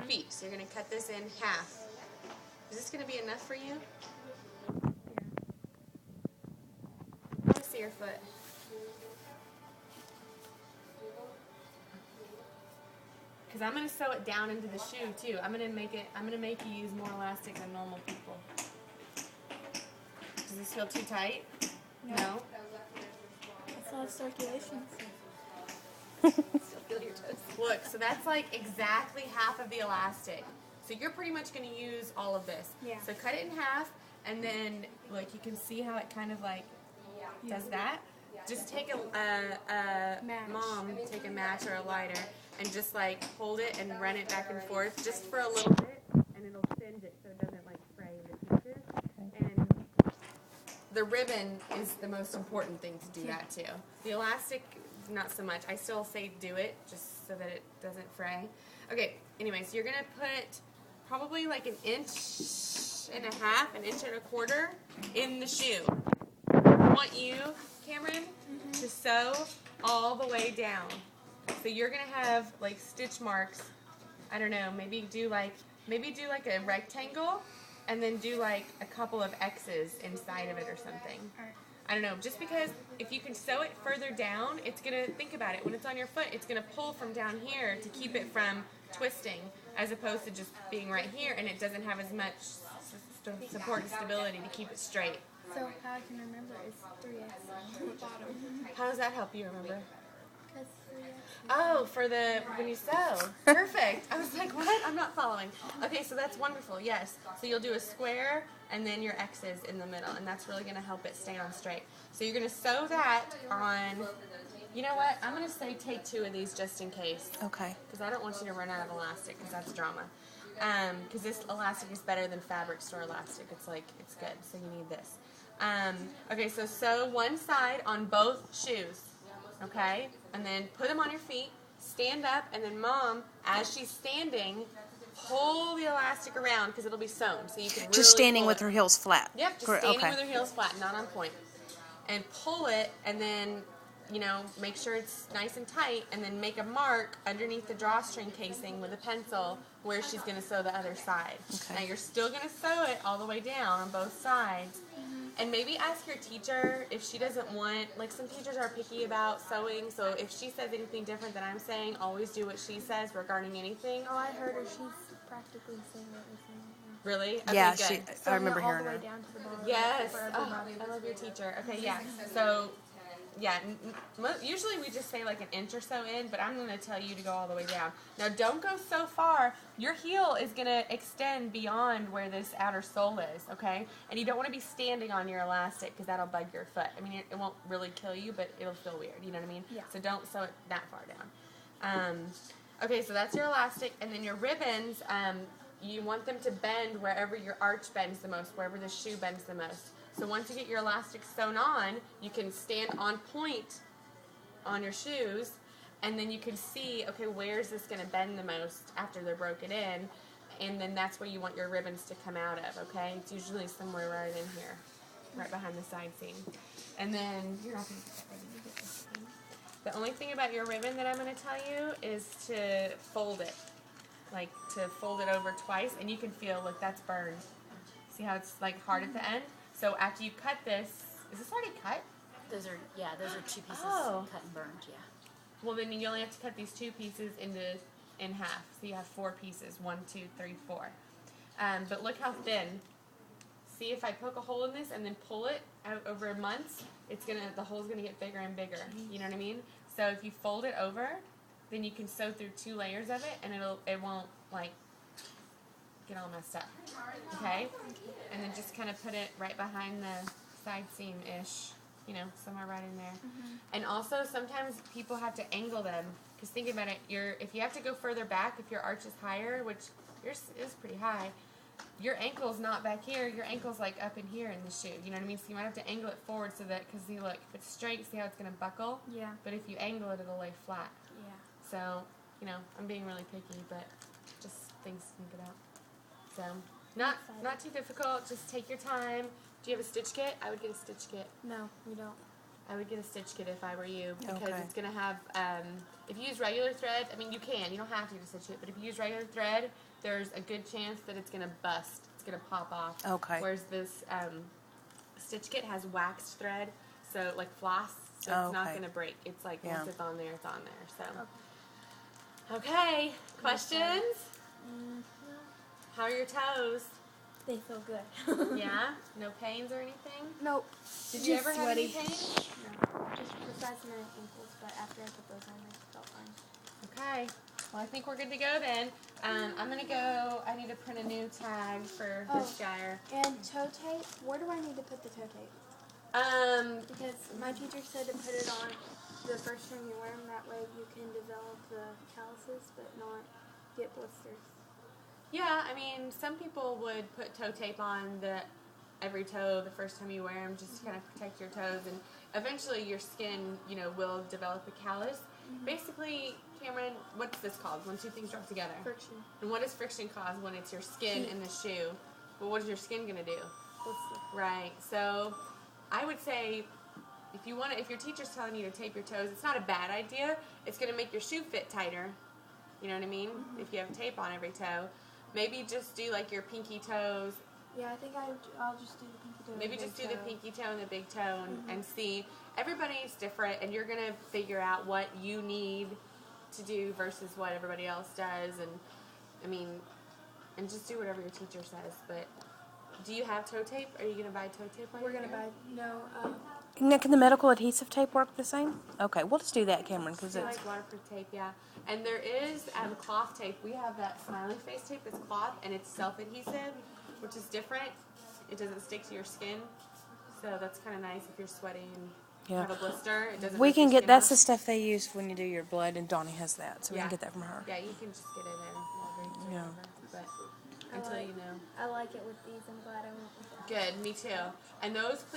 feet. So you're going to cut this in half. Is this going to be enough for you? Let me see your foot. Because I'm going to sew it down into the shoe too. I'm going to make you use more elastic than normal people. Does this feel too tight? No? That's a lot of circulation. Still feel your toes. Look, so that's like exactly half of the elastic. So you're pretty much going to use all of this. Yeah. So cut it in half, and then like you can see how it kind of like does that. Just take take a match or a lighter, and just like hold it and run it back and forth just for a little bit, and it'll singe it so it doesn't like fray the pieces. And the ribbon is the most important thing to do that too. The elastic, not so much. I still say do it just so that it doesn't fray. Okay, anyway, so you're going to put probably like 1.5 inches, 1.25 inches in the shoe. I want you, Cameron, to sew all the way down. So you're going to have like stitch marks. I don't know, maybe do like a rectangle and then do like a couple of X's inside of it or something. I don't know, just because if you can sew it further down, it's going to, think about it, when it's on your foot, it's going to pull from down here to keep it from twisting, as opposed to just being right here, and it doesn't have as much support and stability to keep it straight. So how I can remember is 3x on the bottom. How does that help you remember? Because 3x. Oh, for when you sew. Perfect. I was like, what? I'm not following. Okay, so that's wonderful. Yes. So you'll do a square and then your X's in the middle, and that's really going to help it stay on straight. So you're going to sew that on, you know what? I'm going to say take 2 of these just in case. Okay. Because I don't want you to run out of elastic, because that's drama. Because this elastic is better than fabric store elastic. It's good. So you need this. Okay, so sew one side on both shoes. Okay? And then put them on your feet, stand up, and then Mom, as she's standing, pull the elastic around because it'll be sewn. So you can really Just standing pull with it. her heels flat. Yep, just standing okay. with her heels flat, not on point. And pull it, and then, make sure it's nice and tight, and then make a mark underneath the drawstring casing with a pencil where she's going to sew the other side. Okay. Now you're still going to sew it all the way down on both sides. And maybe ask your teacher if she doesn't want, like some teachers are picky about sewing, so if she says anything different than I'm saying, always do what she says regarding anything. Oh, I heard her. She's practically saying everything. Really? Okay, Yeah, good. I remember hearing all the her. way down to the bottom. Yes. For Oh, everybody. I love your teacher. Okay, yeah. So, yeah, usually we just say like 1 inch or so in, but I'm going to tell you to go all the way down. Now, don't go so far. Your heel is going to extend beyond where this outer sole is, okay? And you don't want to be standing on your elastic because that'll bug your foot. I mean, it won't really kill you, but it'll feel weird. You know what I mean? Yeah. So don't sew it that far down. Okay, so that's your elastic. And then your ribbons, you want them to bend wherever your arch bends the most, wherever the shoe bends the most. So once you get your elastic sewn on, you can stand on point on your shoes, and then you can see, okay, where's this going to bend the most after they're broken in, and then that's where you want your ribbons to come out of, okay? It's usually somewhere right in here, right behind the side seam. And then, you're not going to get that ready. You get this thing. The only thing about your ribbon that I'm going to tell you is to fold it. Like, to fold it over twice, and you can feel, like, that's burned. See how it's, like, hard at the end? So after you cut this, is this already cut? Those are 2 pieces cut and burned, yeah. Well, then you only have to cut these 2 pieces in half. So you have 4 pieces, 1, 2, 3, 4. But look how thin. See, if I poke a hole in this and then pull it out over months, the hole's gonna get bigger and bigger. You know what I mean? So if you fold it over, then you can sew through 2 layers of it, and it won't like get all messed up. Okay? And then just kind of put it right behind the side seam-ish, somewhere right in there. And also, sometimes people have to angle them, because think about it, if you have to go further back, if your arch is higher, which yours is pretty high, your ankle's not back here, your ankle's like up in here in the shoe, you know what I mean? So you might have to angle it forward so that, because look, if it's straight, see how it's going to buckle? Yeah. But if you angle it, it'll lay flat. Yeah. So, I'm being really picky, but just things to think about. So, not too difficult. Just take your time. Do you have a stitch kit? I would get a stitch kit. No, we don't. I would get a stitch kit if I were you, because Okay. it's gonna have. If you use regular thread, I mean, you can. You don't have to use a stitch kit, but if you use regular thread, there's a good chance that it's gonna bust. It's gonna pop off. Okay. Whereas this stitch kit has waxed thread, so like floss, so it's not Okay. gonna break. It's like Yeah. once it's on there, it's on there. So. Okay. Questions? How are your toes? They feel good. Yeah. No pains or anything? Nope. Did you ever have any sweaty. pains? No. Just besides my ankles, but after I put those on, I felt fine. Okay. Well, I think we're good to go then. I'm gonna go. I need to print a new tag for this guy. And toe tape. Where do I need to put the toe tape? Because my teacher said to put it on the first time you wear them. That way you can develop the calluses, but not get blisters. Yeah, I mean, some people would put toe tape on every toe the first time you wear them, just to kind of protect your toes, and eventually your skin, will develop a callus. Basically, Cameron, what's this called when two things drop together? Friction. And what does friction cause when it's your skin in the shoe? Well, what is your skin gonna do? Blister. Right. So, I would say, if your teacher's telling you to tape your toes, it's not a bad idea. It's gonna make your shoe fit tighter. You know what I mean? If you have tape on every toe, maybe just do like your pinky toes. Yeah, I think I'll just do the pinky toe. Maybe and just big do the toe. pinky toe and the big toe and see. Everybody's different, and you're gonna figure out what you need to do versus what everybody else does, and just do whatever your teacher says. But do you have toe tape? Are you gonna buy toe tape? We're gonna buy Now, can the medical adhesive tape work the same? Okay, we'll just do that, Cameron, because I it's... like waterproof tape, yeah. And there is cloth tape. We have that smiley face tape that's cloth, and it's self-adhesive, which is different. It doesn't stick to your skin, so that's kind of nice if you're sweating and Yeah. have a blister. It doesn't. We rip can your get, skin that's off. the stuff they use when you do your blood, and Donnie has that, so we Yeah. can get that from her. Yeah, you can just get it in Walgreens or Yeah. whatever, but until you know. I like it with these. I'm glad I went with that. Good, me too. And those, please.